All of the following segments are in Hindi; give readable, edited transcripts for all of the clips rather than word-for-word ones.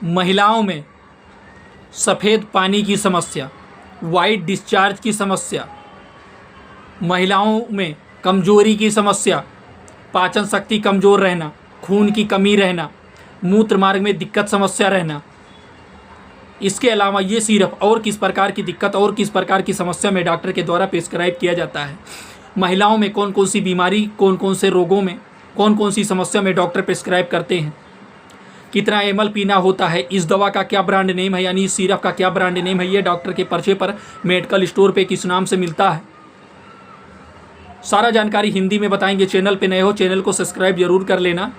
महिलाओं में सफ़ेद पानी की समस्या, वाइट डिस्चार्ज की समस्या, महिलाओं में कमजोरी की समस्या, पाचन शक्ति कमज़ोर रहना, खून की कमी रहना, मूत्र मार्ग में दिक्कत समस्या रहना। इसके अलावा ये सिरप और किस प्रकार की दिक्कत और किस प्रकार की समस्या में डॉक्टर के द्वारा प्रिस्क्राइब किया जाता है, महिलाओं में कौन कौन सी बीमारी, कौन कौन से रोगों में, कौन कौन सी समस्या में डॉक्टर प्रिस्क्राइब करते हैं, कितना ml पीना होता है, इस दवा का क्या ब्रांड नेम है, यानी इस सिरप का क्या ब्रांड नेम है, ये डॉक्टर के पर्चे पर मेडिकल स्टोर पे किस नाम से मिलता है, सारा जानकारी हिंदी में बताएंगे। चैनल पे नए हो चैनल को सब्सक्राइब जरूर कर लेना,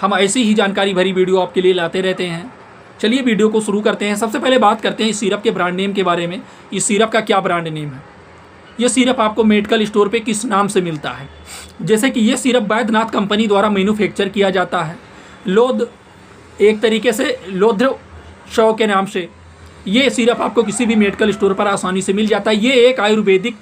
हम ऐसी ही जानकारी भरी वीडियो आपके लिए लाते रहते हैं। चलिए वीडियो को शुरू करते हैं। सबसे पहले बात करते हैं इस सिरप के ब्रांड नेम के बारे में। इस सिरप का क्या ब्रांड नेम है, ये सिरप आपको मेडिकल स्टोर पे किस नाम से मिलता है। जैसे कि ये सिरप बैद्यनाथ कंपनी द्वारा मैन्युफैक्चर किया जाता है, लोध एक तरीके से लोध्र शव के नाम से ये सिरप आपको किसी भी मेडिकल स्टोर पर आसानी से मिल जाता है। ये एक आयुर्वेदिक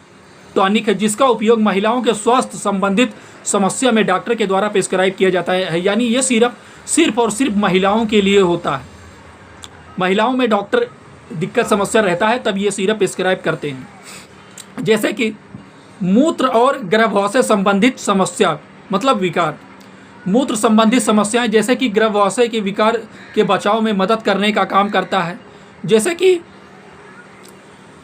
टॉनिक है जिसका उपयोग महिलाओं के स्वास्थ्य संबंधित समस्या में डॉक्टर के द्वारा प्रिस्क्राइब किया जाता है। यानी ये सिरप सिर्फ और सिर्फ महिलाओं के लिए होता है। महिलाओं में डॉक्टर दिक्कत समस्या रहता है तब ये सिरप प्रिस्क्राइब करते हैं। जैसे कि मूत्र और गर्भाशय संबंधित समस्या मतलब विकार, मूत्र संबंधित समस्याएं जैसे कि गर्भाशय के विकार के बचाव में मदद करने का काम करता है। जैसे कि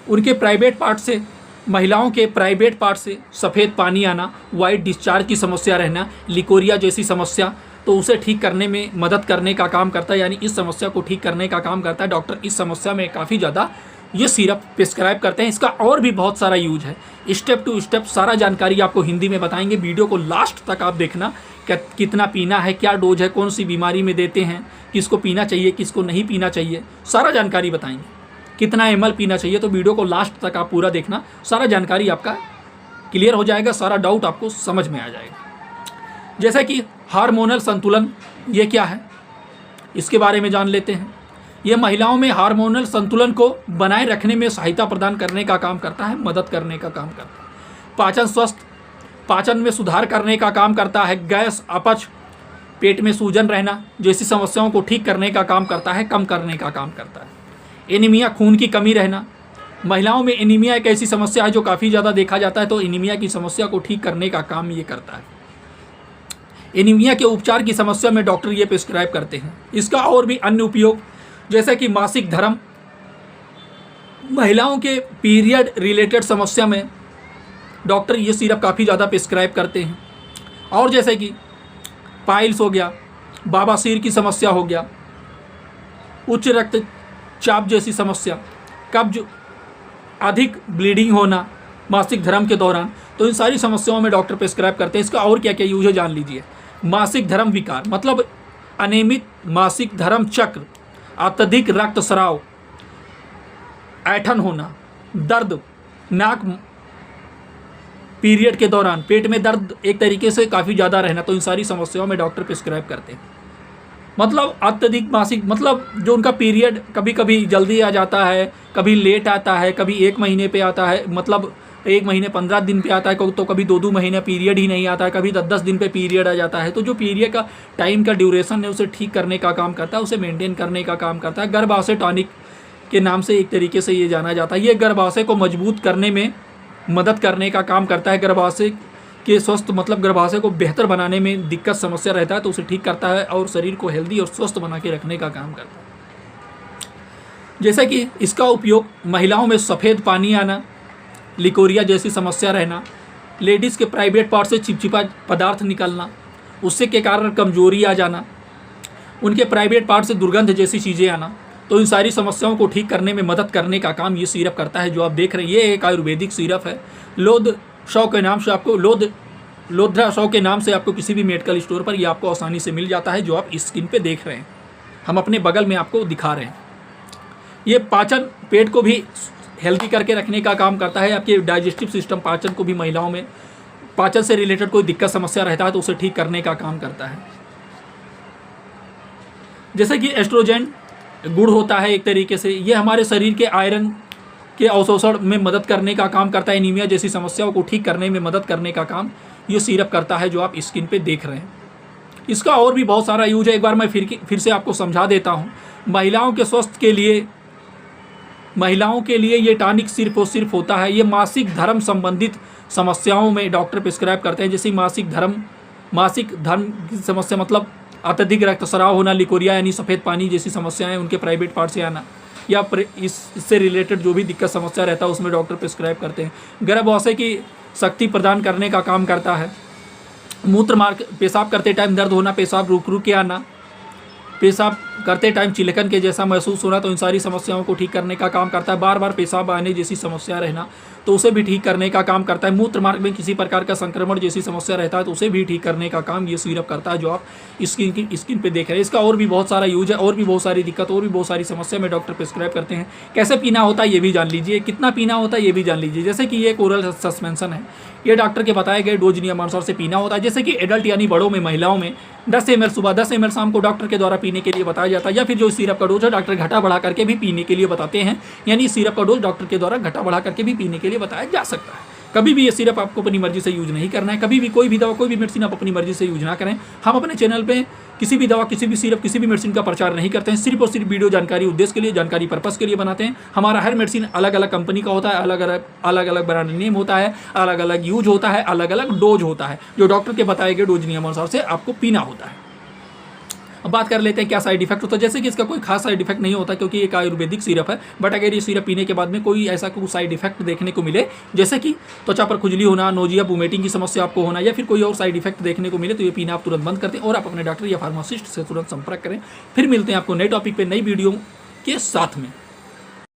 उनके प्राइवेट पार्ट से, महिलाओं के प्राइवेट पार्ट से सफ़ेद पानी आना, वाइट डिस्चार्ज की समस्या रहना, लिकोरिया जैसी समस्या, तो उसे ठीक करने में मदद करने का काम करता है। यानी इस समस्या को ठीक करने का काम करता है। डॉक्टर इस समस्या में काफ़ी ज़्यादा ये सिरप प्रिस्क्राइब करते हैं। इसका और भी बहुत सारा यूज है, स्टेप टू स्टेप सारा जानकारी आपको हिंदी में बताएंगे। वीडियो को लास्ट तक आप देखना, कितना पीना है, क्या डोज है, कौन सी बीमारी में देते हैं, किसको पीना चाहिए, किसको नहीं पीना चाहिए, सारा जानकारी बताएंगे। कितना ml पीना चाहिए, तो वीडियो को लास्ट तक आप पूरा देखना, सारा जानकारी आपका क्लियर हो जाएगा, सारा डाउट आपको समझ में आ जाएगा। जैसे कि हार्मोनल संतुलन, ये क्या है इसके बारे में जान लेते हैं। ये महिलाओं में हार्मोनल संतुलन को बनाए रखने में सहायता प्रदान करने का काम करता है, मदद करने का काम करता है। पाचन स्वस्थ, पाचन में सुधार करने का काम करता है। गैस, अपच, पेट में सूजन रहना जैसी समस्याओं को ठीक करने का काम करता है, कम करने का काम करता है। एनीमिया, खून की कमी रहना, महिलाओं में एनीमिया एक ऐसी समस्या है जो काफ़ी ज़्यादा देखा जाता है, तो एनीमिया की समस्या को ठीक करने का काम ये करता है। एनीमिया के उपचार की समस्या में डॉक्टर ये प्रिस्क्राइब करते हैं। इसका और भी अन्य उपयोग जैसे कि मासिक धर्म, महिलाओं के पीरियड रिलेटेड समस्या में डॉक्टर ये सिरप काफ़ी ज़्यादा प्रिस्क्राइब करते हैं। और जैसे कि पाइल्स हो गया, बवासीर की समस्या हो गया, उच्च रक्तचाप जैसी समस्या, कब्ज, अधिक ब्लीडिंग होना मासिक धर्म के दौरान, तो इन सारी समस्याओं में डॉक्टर प्रिस्क्राइब करते हैं। इसका और क्या क्या यूज है जान लीजिए। मासिक धर्म विकार मतलब अनियमित मासिक धर्म चक्र, अत्यधिक रक्तस्राव, ऐंठन होना, दर्द, नाक पीरियड के दौरान पेट में दर्द एक तरीके से काफ़ी ज़्यादा रहना, तो इन सारी समस्याओं में डॉक्टर प्रिस्क्राइब करते हैं। मतलब अत्यधिक मासिक मतलब जो उनका पीरियड कभी कभी जल्दी आ जाता है, कभी लेट आता है, कभी 1 महीने पे आता है, मतलब 1 महीने 15 दिन पे आता है, तो कभी 2 महीने पीरियड ही नहीं आता है, कभी 10 दिन पे पीरियड आ जाता है। तो जो पीरियड का टाइम का ड्यूरेशन है उसे ठीक करने का काम करता है, उसे मेंटेन करने का काम करता है। गर्भाशय टॉनिक के नाम से एक तरीके से ये जाना जाता है। ये गर्भाशय को मजबूत करने में मदद करने का काम करता है। गर्भाशय के स्वस्थ मतलब गर्भाशय को बेहतर बनाने में दिक्कत समस्या रहता है तो उसे ठीक करता है और शरीर को हेल्दी और स्वस्थ बना के रखने का काम करता है। जैसे कि इसका उपयोग महिलाओं में सफ़ेद पानी आना, लिकोरिया जैसी समस्या रहना, लेडीज़ के प्राइवेट पार्ट से चिपचिपा पदार्थ निकलना, उससे के कारण कमजोरी आ जाना, उनके प्राइवेट पार्ट से दुर्गंध जैसी चीज़ें आना, तो इन सारी समस्याओं को ठीक करने में मदद करने का काम ये सिरप करता है। जो आप देख रहे हैं ये एक आयुर्वेदिक सिरप है। लोध शव के नाम से आपको लोध्रा शव के नाम से आपको किसी भी मेडिकल स्टोर पर ये आपको आसानी से मिल जाता है, जो आप स्क्रीन पे देख रहे हैं। हम अपने बगल में आपको दिखा रहे हैं। ये पाचन, पेट को भी हेल्दी करके रखने का काम करता है। आपके डाइजेस्टिव सिस्टम, पाचन को भी, महिलाओं में पाचन से रिलेटेड कोई दिक्कत समस्या रहता है तो उसे ठीक करने का काम करता है। जैसे कि एस्ट्रोजन गुड़ होता है एक तरीके से, ये हमारे शरीर के आयरन के अवशोषण में मदद करने का काम करता है। एनीमिया जैसी समस्याओं को ठीक करने में मदद करने का काम ये सिरप करता है, जो आप स्क्रीन पे देख रहे हैं। इसका और भी बहुत सारा यूज है। एक बार मैं फिर से आपको समझा देता हूँ। महिलाओं के स्वास्थ्य के लिए, महिलाओं के लिए ये टॉनिक सिर्फ और सिर्फ होता है, ये मासिक धर्म संबंधित समस्याओं में डॉक्टर प्रिस्क्राइब करते हैं, जैसे मासिक धर्म की समस्या मतलब अत्यधिक रक्तस्राव होना, लिकोरिया यानी सफ़ेद पानी जैसी समस्याएं उनके प्राइवेट पार्ट से आना, या इससे रिलेटेड जो भी दिक्कत समस्या रहता है उसमें डॉक्टर प्रिस्क्राइब करते हैं। गर्भाशय की शक्ति प्रदान करने का काम करता है। मूत्र मार्ग, पेशाब करते टाइम दर्द होना, पेशाब रुक रुक के आना, पेशाब करते टाइम चिलकन के जैसा महसूस होना, तो इन सारी समस्याओं को ठीक करने का काम करता है। बार बार पेशाब आने जैसी समस्या रहना, तो उसे भी ठीक करने का काम करता है। मूत्र मार्ग में किसी प्रकार का संक्रमण जैसी समस्या रहता है तो उसे भी ठीक करने का काम ये सिरप करता है, जो आप स्किन पे देख रहे हैं। इसका और भी बहुत सारा यूज है, और भी बहुत सारी दिक्कत, और भी बहुत सारी समस्या में डॉक्टर प्रिस्क्राइब करते हैं। कैसे पीना होता है ये भी जान लीजिए, कितना पीना होता है ये भी जान लीजिए। जैसे कि ये एक ओरल सस्पेंशन है, ये डॉक्टर के बताए गए डोज नियमानुसार से पीना होता है। जैसे कि एडल्ट यानी बड़ों में, महिलाओं में 10 ml सुबह, 10 ml शाम को डॉक्टर के द्वारा पीने के लिए बताया जाता है। या फिर जो सिरप का डोज है डॉक्टर घटा बढ़ा करके भी पीने के लिए बताते हैं, यानी सिरप का डोज डॉक्टर के द्वारा घटा बढ़ा करके भी पीने के लिए बताया जा सकता है। कभी भी ये सिरप आपको अपनी मर्जी से यूज नहीं करना है, कभी भी कोई भी दवा, कोई भी मेडिसिन आप अपनी मर्जी से यूज ना करें। हम अपने चैनल पे किसी भी दवा, किसी भी सिरप, किसी भी मेडिसिन का प्रचार नहीं करते हैं, सिर्फ और सिर्फ वीडियो जानकारी उद्देश्य के लिए, जानकारी पर्पस के लिए बनाते हैं। हमारा हर मेडिसिन अलग अलग कंपनी का होता है, अलग अलग ब्रांड नेम होता है, अलग अलग यूज होता है, अलग अलग डोज होता है, जो डॉक्टर के बताए गए डोज नियमानुसार से आपको पीना होता है। अब बात कर लेते हैं क्या साइड इफेक्ट होता है। जैसे कि इसका कोई खास साइड इफेक्ट नहीं होता क्योंकि एक आयुर्वेदिक सिरप है, बट अगर ये सिरप पीने के बाद में कोई ऐसा कोई साइड इफेक्ट देखने को मिले, जैसे कि त्वचा पर खुजली होना, नोजिया, वोमिटिंग की समस्या आपको होना, या फिर कोई और साइड इफेक्ट देखने को मिले, तो ये पीना आप तुरंत बंद करते हैं और आप अपने डॉक्टर या फार्मासिस्ट से तुरंत संपर्क करें। फिर मिलते हैं आपको नए टॉपिक पर नई वीडियो के साथ में।